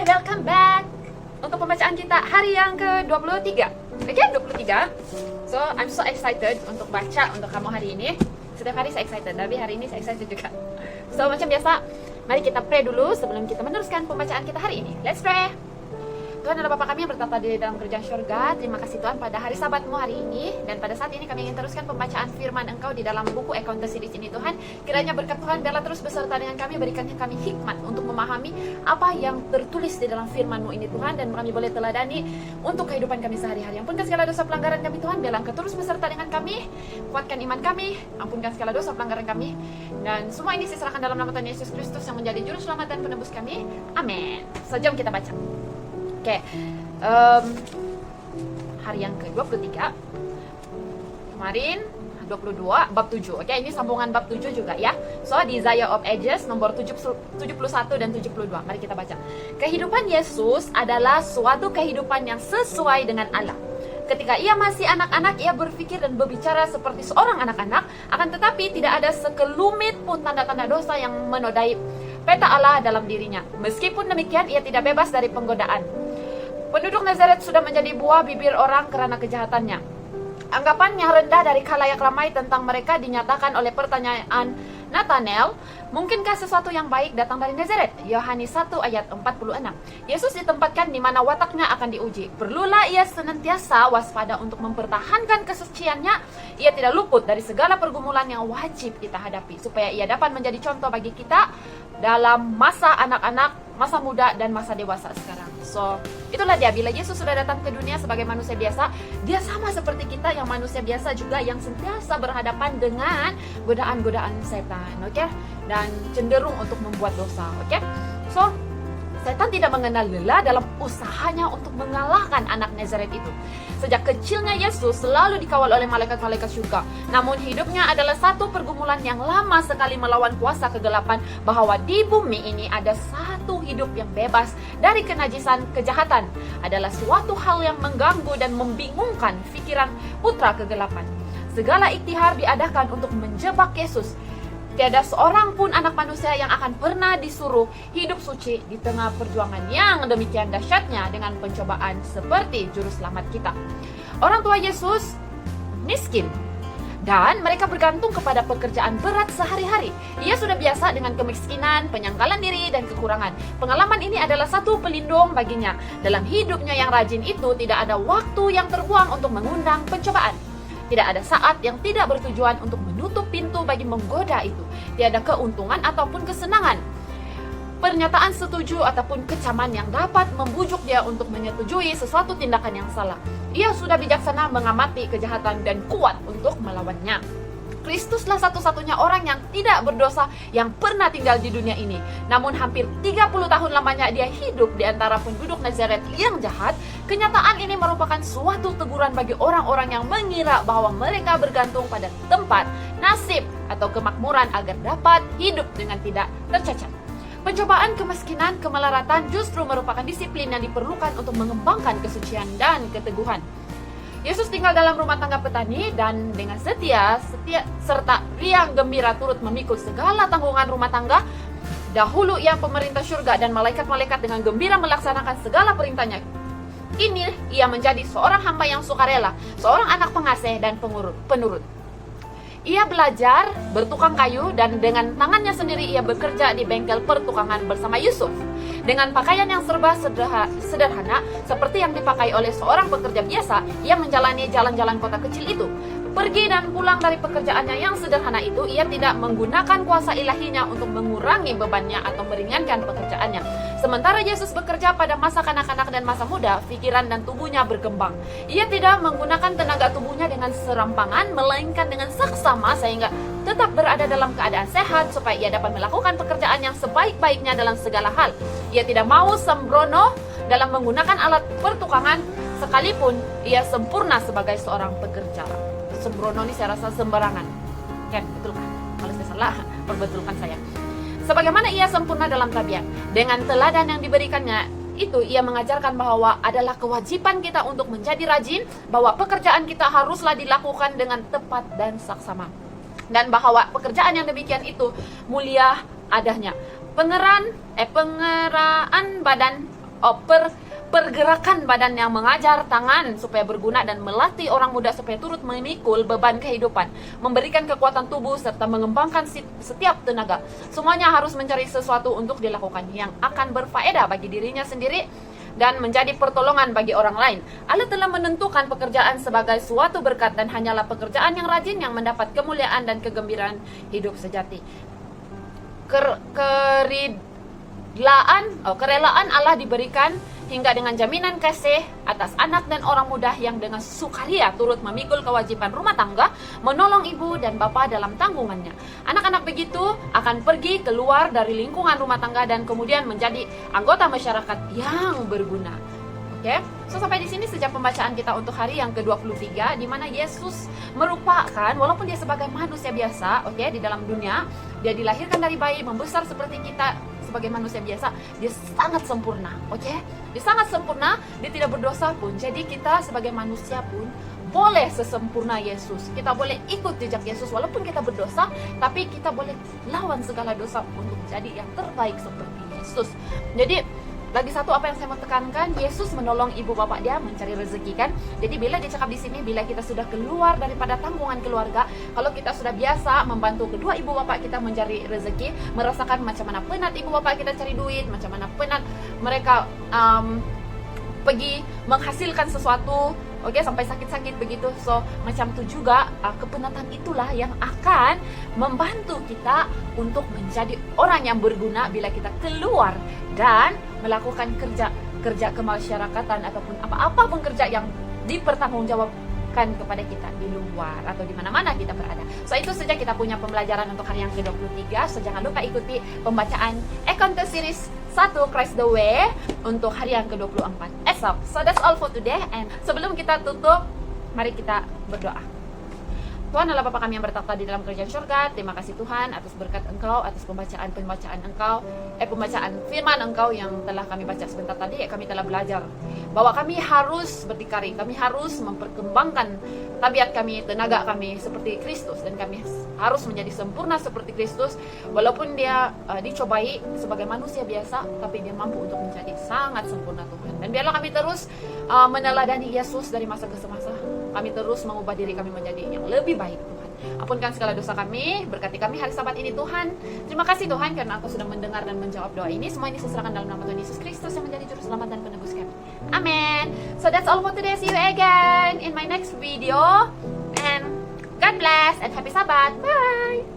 welcome back untuk pembacaan kita hari yang ke-23. Oke, 23. So, I'm so excited untuk baca untuk kamu hari ini. Setiap hari saya excited, tapi hari ini saya excited juga. So, macam biasa, mari kita pray dulu sebelum kita meneruskan pembacaan kita hari ini. Let's pray. Tuhan adalah Bapa kami yang bertata di dalam kerajaan syurga. Terima kasih Tuhan pada hari Sabatmu hari ini. Dan pada saat ini kami ingin teruskan pembacaan firman Engkau di dalam buku akuntansi di sini Tuhan. Kiranya berkat Tuhan biarlah terus beserta dengan kami. Berikan kami hikmat untuk memahami apa yang tertulis di dalam firman-Mu ini Tuhan. Dan kami boleh teladani untuk kehidupan kami sehari-hari. Ampunkan segala dosa pelanggaran kami Tuhan. Biarlah Engkau terus beserta dengan kami. Kuatkan iman kami. Ampunkan segala dosa pelanggaran kami. Dan semua ini saya serahkan dalam nama Tuhan Yesus Kristus yang menjadi juru selamat dan penebus kami. Amin. So, jom kita baca. Oke, hari yang ke-23 kemarin 22 bab 7. Oke, ini sambungan bab 7 juga ya. So, Desire of Ages nomor 71 dan 72. Mari kita baca. Kehidupan Yesus adalah suatu kehidupan yang sesuai dengan Allah. Ketika ia masih anak-anak, ia berpikir dan berbicara seperti seorang anak-anak, akan tetapi tidak ada sekelumit pun tanda-tanda dosa yang menodai peta Allah dalam dirinya. Meskipun demikian, ia tidak bebas dari penggodaan. Penduduk Nazaret sudah menjadi buah bibir orang karena kejahatannya. Anggapan yang rendah dari khalayak ramai tentang mereka dinyatakan oleh pertanyaan Nathanael, mungkinkah sesuatu yang baik datang dari Nazaret? Yohanes 1 ayat 46. Yesus ditempatkan di mana wataknya akan diuji. Perlulah ia senantiasa waspada untuk mempertahankan kesuciannya. Ia tidak luput dari segala pergumulan yang wajib kita hadapi, supaya ia dapat menjadi contoh bagi kita dalam masa anak-anak, masa muda, dan masa dewasa sekarang. So, itulah dia. Bila Yesus sudah datang ke dunia sebagai manusia biasa, dia sama seperti kita yang manusia biasa juga, yang sentiasa berhadapan dengan godaan-godaan setan, oke? Dan cenderung untuk membuat dosa, oke? So, setan tidak mengenal lelah dalam usahanya untuk mengalahkan anak Nazaret itu. Sejak kecilnya Yesus selalu dikawal oleh malaikat-malaikat surga. Namun hidupnya adalah satu pergumulan yang lama sekali melawan kuasa kegelapan, bahwa di bumi ini ada satu hidup yang bebas dari kenajisan kejahatan. Adalah suatu hal yang mengganggu dan membingungkan pikiran putra kegelapan. Segala ikhtiar diadakan untuk menjebak Yesus. Tiada seorang pun anak manusia yang akan pernah disuruh hidup suci di tengah perjuangan yang demikian dahsyatnya dengan pencobaan seperti juru selamat kita. Orang tua Yesus miskin dan mereka bergantung kepada pekerjaan berat sehari-hari. Ia sudah biasa dengan kemiskinan, penyangkalan diri, dan kekurangan. Pengalaman ini adalah satu pelindung baginya. Dalam hidupnya yang rajin itu tidak ada waktu yang terbuang untuk mengundang pencobaan. Tidak ada saat yang tidak bertujuan untuk menutup pintu bagi menggoda itu. Tiada keuntungan ataupun kesenangan, pernyataan setuju ataupun kecaman yang dapat membujuk dia untuk menyetujui sesuatu tindakan yang salah. Ia sudah bijaksana mengamati kejahatan dan kuat untuk melawannya. Kristuslah satu-satunya orang yang tidak berdosa yang pernah tinggal di dunia ini. Namun hampir 30 tahun lamanya dia hidup di antara penduduk Nazaret yang jahat. Kenyataan ini merupakan suatu teguran bagi orang-orang yang mengira bahwa mereka bergantung pada tempat, nasib, atau kemakmuran agar dapat hidup dengan tidak tercacat. Pencobaan, kemiskinan, kemelaratan justru merupakan disiplin yang diperlukan untuk mengembangkan kesucian dan keteguhan. Yesus tinggal dalam rumah tangga petani dan dengan setia serta riang gembira turut memikul segala tanggungan rumah tangga. Dahulu ia pemerintah surga dan malaikat-malaikat dengan gembira melaksanakan segala perintahnya. Kini ia menjadi seorang hamba yang sukarela, seorang anak pengasih dan penurut. Ia belajar bertukang kayu dan dengan tangannya sendiri ia bekerja di bengkel pertukangan bersama Yusuf. Dengan pakaian yang serba sederhana seperti yang dipakai oleh seorang pekerja biasa, ia menjalani jalan-jalan kota kecil itu. Pergi dan pulang dari pekerjaannya yang sederhana itu, ia tidak menggunakan kuasa ilahinya untuk mengurangi bebannya atau meringankan pekerjaannya. Sementara Yesus bekerja pada masa kanak-kanak dan masa muda, pikiran dan tubuhnya berkembang. Ia tidak menggunakan tenaga tubuhnya dengan serampangan, melainkan dengan saksama sehingga tetap berada dalam keadaan sehat supaya ia dapat melakukan pekerjaan yang sebaik-baiknya dalam segala hal. Ia tidak mau sembrono dalam menggunakan alat pertukangan, sekalipun ia sempurna sebagai seorang pekerja. Sembrono ini saya rasa sembarangan, kan? Betul kan? Kalau saya salah, perbetulkan saya. Sebagaimana ia sempurna dalam tabiat, dengan teladan yang diberikannya itu ia mengajarkan bahwa adalah kewajiban kita untuk menjadi rajin, bahwa pekerjaan kita haruslah dilakukan dengan tepat dan saksama, dan bahwa pekerjaan yang demikian itu mulia adanya. Pengeraan badan pergerakan badan yang mengajar, tangan supaya berguna, dan melatih orang muda supaya turut memikul beban kehidupan, memberikan kekuatan tubuh, serta mengembangkan setiap tenaga. Semuanya harus mencari sesuatu untuk dilakukan yang akan berfaedah bagi dirinya sendiri dan menjadi pertolongan bagi orang lain. Allah telah menentukan pekerjaan sebagai suatu berkat, dan hanyalah pekerjaan yang rajin yang mendapat kemuliaan dan kegembiraan hidup sejati. Kerelaan Allah diberikan hingga dengan jaminan kasih atas anak dan orang muda yang dengan sukaria turut memikul kewajiban rumah tangga, menolong ibu dan bapak dalam tanggungannya. Anak-anak begitu akan pergi keluar dari lingkungan rumah tangga dan kemudian menjadi anggota masyarakat yang berguna. Oke, so sampai di sini sejak pembacaan kita untuk hari yang ke-23, di mana Yesus merupakan, walaupun dia sebagai manusia biasa, oke, di dalam dunia, dia dilahirkan dari bayi, membesar seperti kita sebagai manusia biasa, dia sangat sempurna, oke? Dia sangat sempurna, dia tidak berdosa pun. Jadi kita sebagai manusia pun boleh sesempurna Yesus. Kita boleh ikut jejak Yesus walaupun kita berdosa, tapi kita boleh lawan segala dosa untuk jadi yang terbaik seperti Yesus. Jadi lagi satu apa yang saya mau tekankan, Yesus menolong ibu bapak dia mencari rezeki, kan? Jadi bila dicakap di sini, bila kita sudah keluar daripada tanggungan keluarga, kalau kita sudah biasa membantu kedua ibu bapak kita mencari rezeki, merasakan macam mana penat ibu bapak kita cari duit, macam mana penat mereka pergi menghasilkan sesuatu, oke, sampai sakit-sakit begitu. So macam itu juga kepenatan itulah yang akan membantu kita untuk menjadi orang yang berguna bila kita keluar dan melakukan kerja kemasyarakatan ataupun apa-apa pun kerja yang dipertanggungjawabkan kepada kita di luar atau di mana-mana kita berada. So itu saja kita punya pembelajaran untuk hari yang ke-23. So jangan lupa ikuti pembacaan Encounter Series 1 Christ the Way untuk hari yang ke-24 esok. So that's all for today, and sebelum kita tutup, mari kita berdoa. Tuhan adalah Bapa kami yang bertakhta di dalam kerajaan surga. Terima kasih Tuhan atas berkat Engkau, atas pembacaan firman Engkau yang telah kami baca sebentar tadi. Kami telah belajar bahwa kami harus berdikari, kami harus memperkembangkan tabiat kami, tenaga kami seperti Kristus, dan kami harus menjadi sempurna seperti Kristus. Walaupun dia dicobai sebagai manusia biasa, tapi dia mampu untuk menjadi sangat sempurna Tuhan. Dan biarlah kami terus meneladani Yesus dari masa ke masa. Kami terus mengubah diri kami menjadi yang lebih baik Tuhan. Ampunkan segala dosa kami, berkati kami hari Sabat ini Tuhan. Terima kasih Tuhan karena Engkau sudah mendengar dan menjawab doa ini. Semua ini saya serahkan dalam nama Tuhan Yesus Kristus yang menjadi juru selamat dan penebus kami. Amin. So that's all for today. See you again in my next video. And God bless and happy Sabat. Bye.